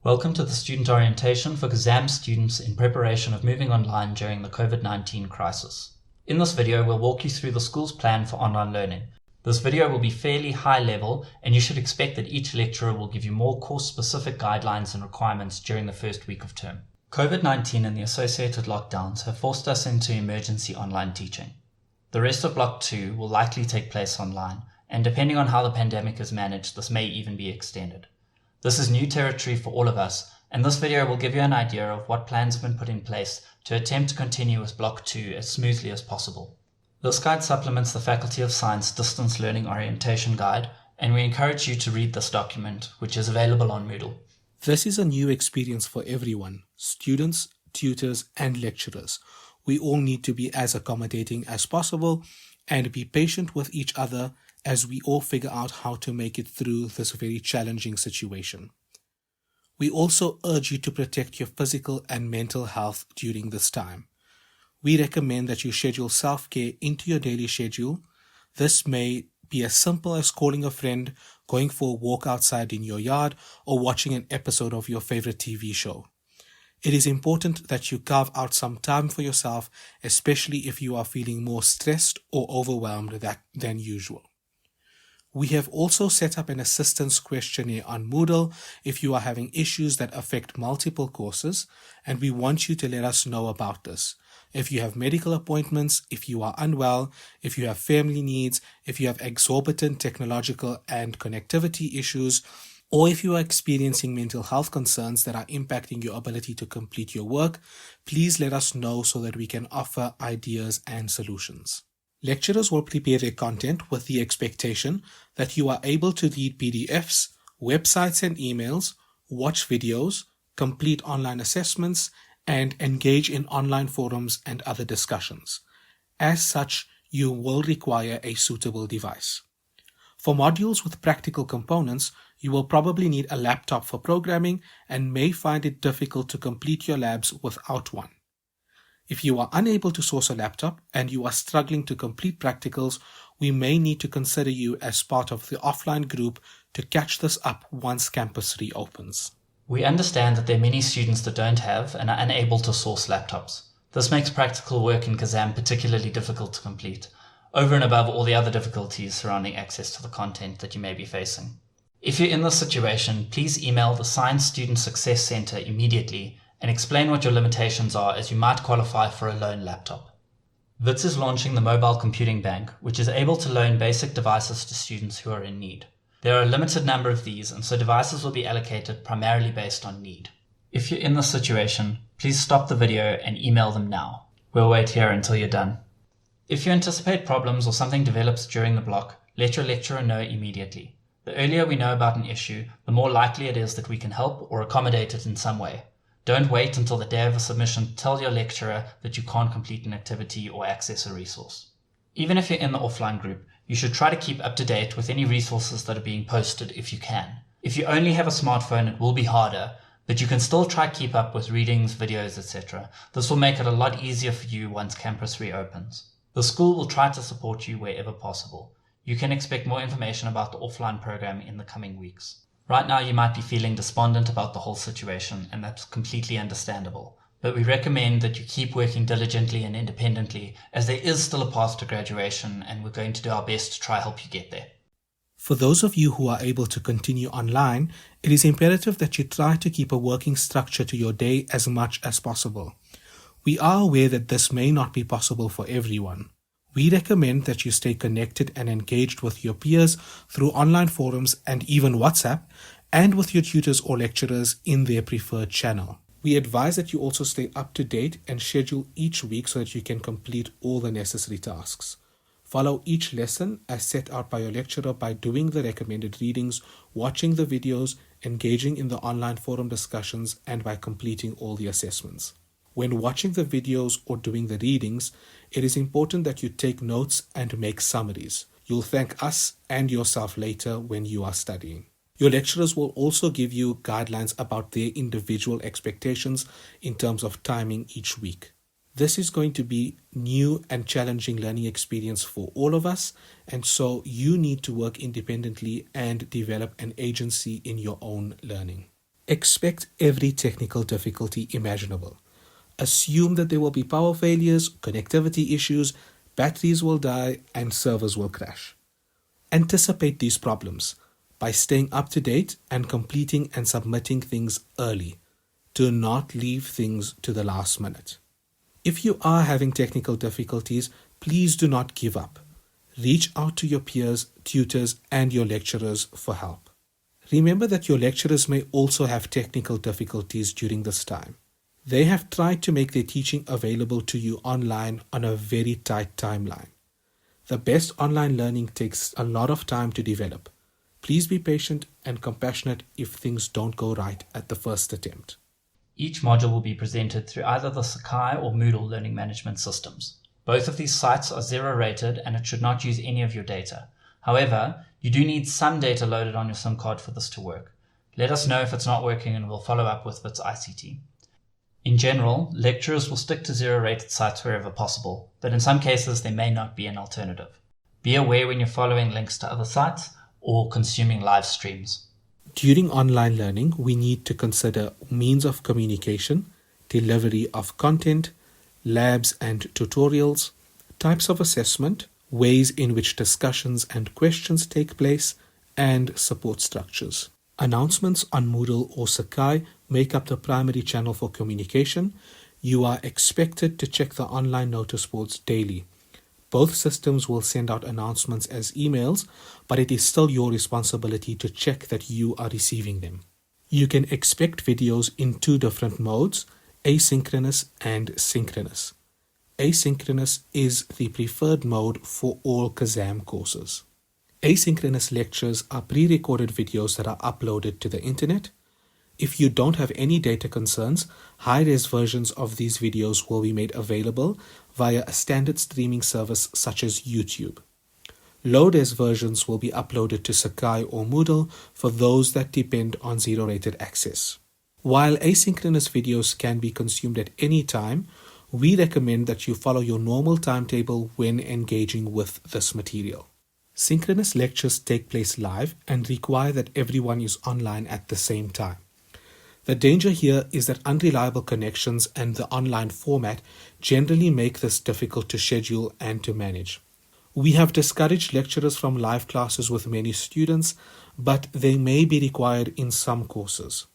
Welcome to the student orientation for CSAM students in preparation of moving online during the COVID-19 crisis. In this video, we'll walk you through the school's plan for online learning. This video will be fairly high level, and you should expect that each lecturer will give you more course-specific guidelines and requirements during the first week of term. COVID-19 and the associated lockdowns have forced us into emergency online teaching. The rest of Block 2 will likely take place online, and depending on how the pandemic is managed, this may even be extended. This is new territory for all of us, and this video will give you an idea of what plans have been put in place to attempt to continue with Block 2 as smoothly as possible. This guide supplements the Faculty of Science Distance Learning Orientation Guide, and we encourage you to read this document, which is available on Moodle. This is a new experience for everyone, students, tutors, and lecturers. We all need to be as accommodating as possible and be patient with each other as we all figure out how to make it through this very challenging situation. We also urge you to protect your physical and mental health during this time. We recommend that you schedule self-care into your daily schedule. This may be as simple as calling a friend, going for a walk outside in your yard, or watching an episode of your favorite TV show. It is important that you carve out some time for yourself, especially if you are feeling more stressed or overwhelmed than usual. We have also set up an assistance questionnaire on Moodle if you are having issues that affect multiple courses, and we want you to let us know about this. If you have medical appointments, if you are unwell, if you have family needs, if you have exorbitant technological and connectivity issues, or if you are experiencing mental health concerns that are impacting your ability to complete your work, please let us know so that we can offer ideas and solutions. Lecturers will prepare their content with the expectation that you are able to read PDFs, websites and emails, watch videos, complete online assessments, and engage in online forums and other discussions. As such, you will require a suitable device. For modules with practical components, you will probably need a laptop for programming and may find it difficult to complete your labs without one. If you are unable to source a laptop and you are struggling to complete practicals, we may need to consider you as part of the offline group to catch this up once campus reopens. We understand that there are many students that don't have and are unable to source laptops. This makes practical work in CSAM particularly difficult to complete, over and above all the other difficulties surrounding access to the content that you may be facing. If you're in this situation, please email the Science Student Success Center immediately and explain what your limitations are, as you might qualify for a loan laptop. WITS is launching the Mobile Computing Bank, which is able to loan basic devices to students who are in need. There are a limited number of these, and so devices will be allocated primarily based on need. If you're in this situation, please stop the video and email them now. We'll wait here until you're done. If you anticipate problems or something develops during the block, let your lecturer know immediately. The earlier we know about an issue, the more likely it is that we can help or accommodate it in some way. Don't wait until the day of a submission to tell your lecturer that you can't complete an activity or access a resource. Even if you're in the offline group, you should try to keep up to date with any resources that are being posted if you can. If you only have a smartphone, it will be harder, but you can still try to keep up with readings, videos, etc. This will make it a lot easier for you once campus reopens. The school will try to support you wherever possible. You can expect more information about the offline program in the coming weeks. Right now you might be feeling despondent about the whole situation, and that's completely understandable. But we recommend that you keep working diligently and independently, as there is still a path to graduation, and we're going to do our best to try to help you get there. For those of you who are able to continue online, it is imperative that you try to keep a working structure to your day as much as possible. We are aware that this may not be possible for everyone. We recommend that you stay connected and engaged with your peers through online forums and even WhatsApp, and with your tutors or lecturers in their preferred channel. We advise that you also stay up to date and schedule each week so that you can complete all the necessary tasks. Follow each lesson as set out by your lecturer by doing the recommended readings, watching the videos, engaging in the online forum discussions, and by completing all the assessments. When watching the videos or doing the readings, it is important that you take notes and make summaries. You'll thank us and yourself later when you are studying. Your lecturers will also give you guidelines about their individual expectations in terms of timing each week. This is going to be new and challenging learning experience for all of us, and so you need to work independently and develop an agency in your own learning. Expect every technical difficulty imaginable. Assume that there will be power failures, connectivity issues, batteries will die, and servers will crash. Anticipate these problems by staying up to date and completing and submitting things early. Do not leave things to the last minute. If you are having technical difficulties, please do not give up. Reach out to your peers, tutors, and your lecturers for help. Remember that your lecturers may also have technical difficulties during this time. They have tried to make their teaching available to you online on a very tight timeline. The best online learning takes a lot of time to develop. Please be patient and compassionate if things don't go right at the first attempt. Each module will be presented through either the Sakai or Moodle learning management systems. Both of these sites are 0 rated and it should not use any of your data. However, you do need some data loaded on your SIM card for this to work. Let us know if it's not working and we'll follow up with Wits ICT. In general, lecturers will stick to 0 rated sites wherever possible, but in some cases there may not be an alternative. Be aware when you're following links to other sites or consuming live streams. During online learning, we need to consider means of communication, delivery of content, labs and tutorials, types of assessment, ways in which discussions and questions take place, and support structures. Announcements on Moodle or Sakai make up the primary channel for communication. You are expected to check the online notice boards daily. Both systems will send out announcements as emails, but it is still your responsibility to check that you are receiving them. You can expect videos in 2 different modes, asynchronous and synchronous. Asynchronous is the preferred mode for all CSAM courses. Asynchronous lectures are pre-recorded videos that are uploaded to the internet. If you don't have any data concerns, high-res versions of these videos will be made available via a standard streaming service such as YouTube. Low-res versions will be uploaded to Sakai or Moodle for those that depend on 0-rated access. While asynchronous videos can be consumed at any time, we recommend that you follow your normal timetable when engaging with this material. Synchronous lectures take place live and require that everyone is online at the same time. The danger here is that unreliable connections and the online format generally make this difficult to schedule and to manage. We have discouraged lecturers from live classes with many students, but they may be required in some courses.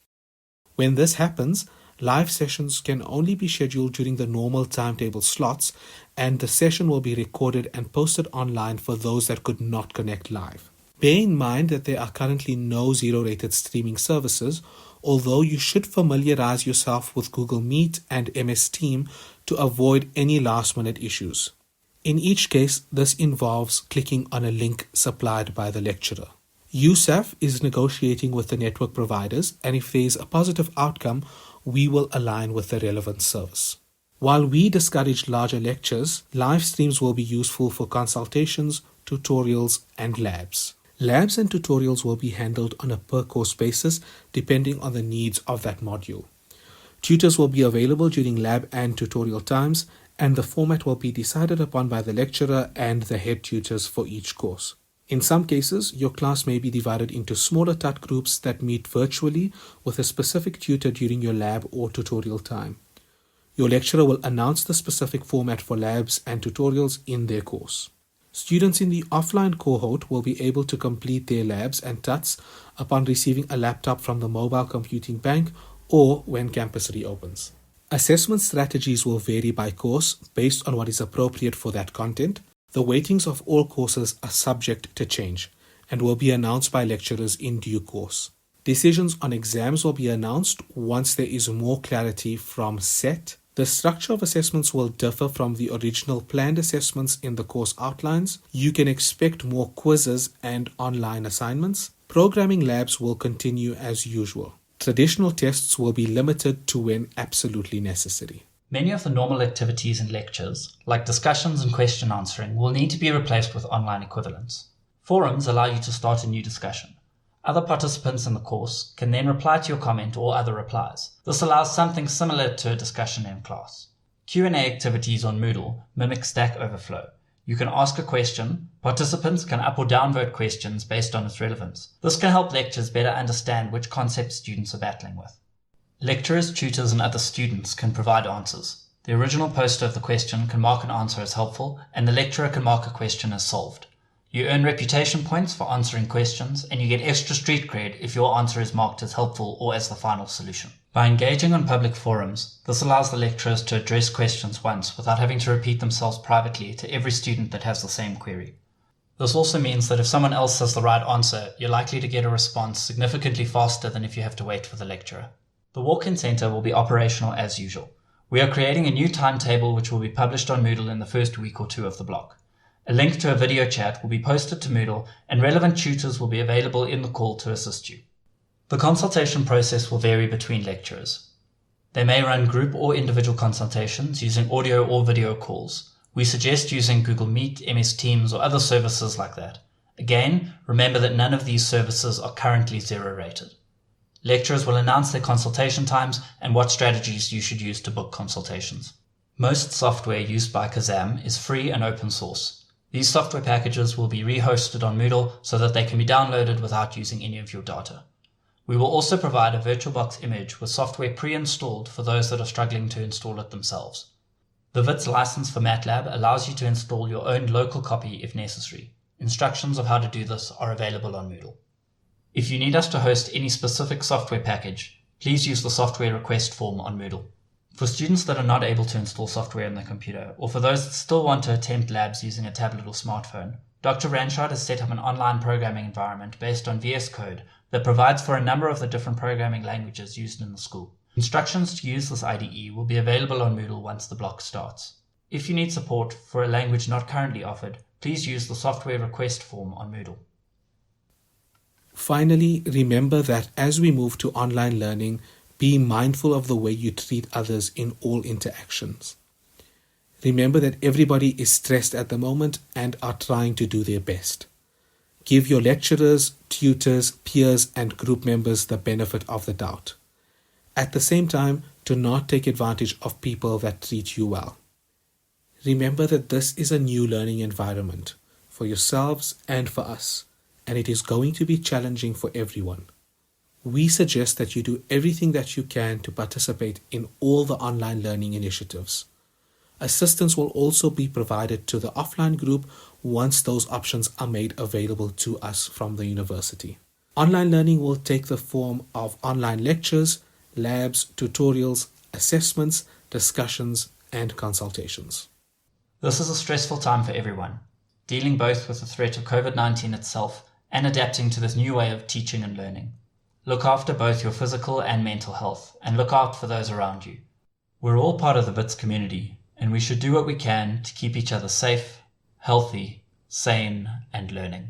When this happens, live sessions can only be scheduled during the normal timetable slots, and the session will be recorded and posted online for those that could not connect live. Bear in mind that there are currently no 0-rated streaming services, although you should familiarize yourself with Google Meet and MS Team to avoid any last-minute issues. In each case, this involves clicking on a link supplied by the lecturer. USAF is negotiating with the network providers, and if there is a positive outcome, we will align with the relevant service. While we discourage larger lectures, live streams will be useful for consultations, tutorials, and labs. Labs and tutorials will be handled on a per-course basis depending on the needs of that module. Tutors will be available during lab and tutorial times, and the format will be decided upon by the lecturer and the head tutors for each course. In some cases, your class may be divided into smaller TUT groups that meet virtually with a specific tutor during your lab or tutorial time. Your lecturer will announce the specific format for labs and tutorials in their course. Students in the offline cohort will be able to complete their labs and TUTs upon receiving a laptop from the mobile computing bank or when campus reopens. Assessment strategies will vary by course based on what is appropriate for that content. The weightings of all courses are subject to change and will be announced by lecturers in due course. Decisions on exams will be announced once there is more clarity from SET. The structure of assessments will differ from the original planned assessments in the course outlines. You can expect more quizzes and online assignments. Programming labs will continue as usual. Traditional tests will be limited to when absolutely necessary. Many of the normal activities in lectures, like discussions and question answering, will need to be replaced with online equivalents. Forums allow you to start a new discussion. Other participants in the course can then reply to your comment or other replies. This allows something similar to a discussion in class. Q&A activities on Moodle mimic Stack Overflow. You can ask a question. Participants can up or downvote questions based on its relevance. This can help lecturers better understand which concepts students are battling with. Lecturers, tutors, and other students can provide answers. The original poster of the question can mark an answer as helpful, and the lecturer can mark a question as solved. You earn reputation points for answering questions, and you get extra street cred if your answer is marked as helpful or as the final solution. By engaging on public forums, this allows the lecturers to address questions once without having to repeat themselves privately to every student that has the same query. This also means that if someone else has the right answer, you're likely to get a response significantly faster than if you have to wait for the lecturer. The walk-in center will be operational as usual. We are creating a new timetable which will be published on Moodle in the first week or two of the block. A link to a video chat will be posted to Moodle, and relevant tutors will be available in the call to assist you. The consultation process will vary between lecturers. They may run group or individual consultations using audio or video calls. We suggest using Google Meet, MS Teams, or other services like that. Again, remember that none of these services are currently zero rated. Lecturers will announce their consultation times and what strategies you should use to book consultations. Most software used by CSAM is free and open source. These software packages will be rehosted on Moodle so that they can be downloaded without using any of your data. We will also provide a VirtualBox image with software pre-installed for those that are struggling to install it themselves. The VITS license for MATLAB allows you to install your own local copy if necessary. Instructions of how to do this are available on Moodle. If you need us to host any specific software package, please use the software request form on Moodle. For students that are not able to install software on their computer, or for those that still want to attempt labs using a tablet or smartphone, Dr. Ranshard has set up an online programming environment based on VS Code that provides for a number of the different programming languages used in the school. Instructions to use this IDE will be available on Moodle once the block starts. If you need support for a language not currently offered, please use the software request form on Moodle. Finally, remember that as we move to online learning, be mindful of the way you treat others in all interactions. Remember that everybody is stressed at the moment and are trying to do their best. Give your lecturers, tutors, peers, and group members the benefit of the doubt. At the same time, do not take advantage of people that treat you well. Remember that this is a new learning environment for yourselves and for us, and it is going to be challenging for everyone. We suggest that you do everything that you can to participate in all the online learning initiatives. Assistance will also be provided to the offline group once those options are made available to us from the university. Online learning will take the form of online lectures, labs, tutorials, assessments, discussions, and consultations. This is a stressful time for everyone, dealing both with the threat of COVID-19 itself and adapting to this new way of teaching and learning. Look after both your physical and mental health, and look out for those around you. We're all part of the BITS community, and we should do what we can to keep each other safe, healthy, sane, and learning.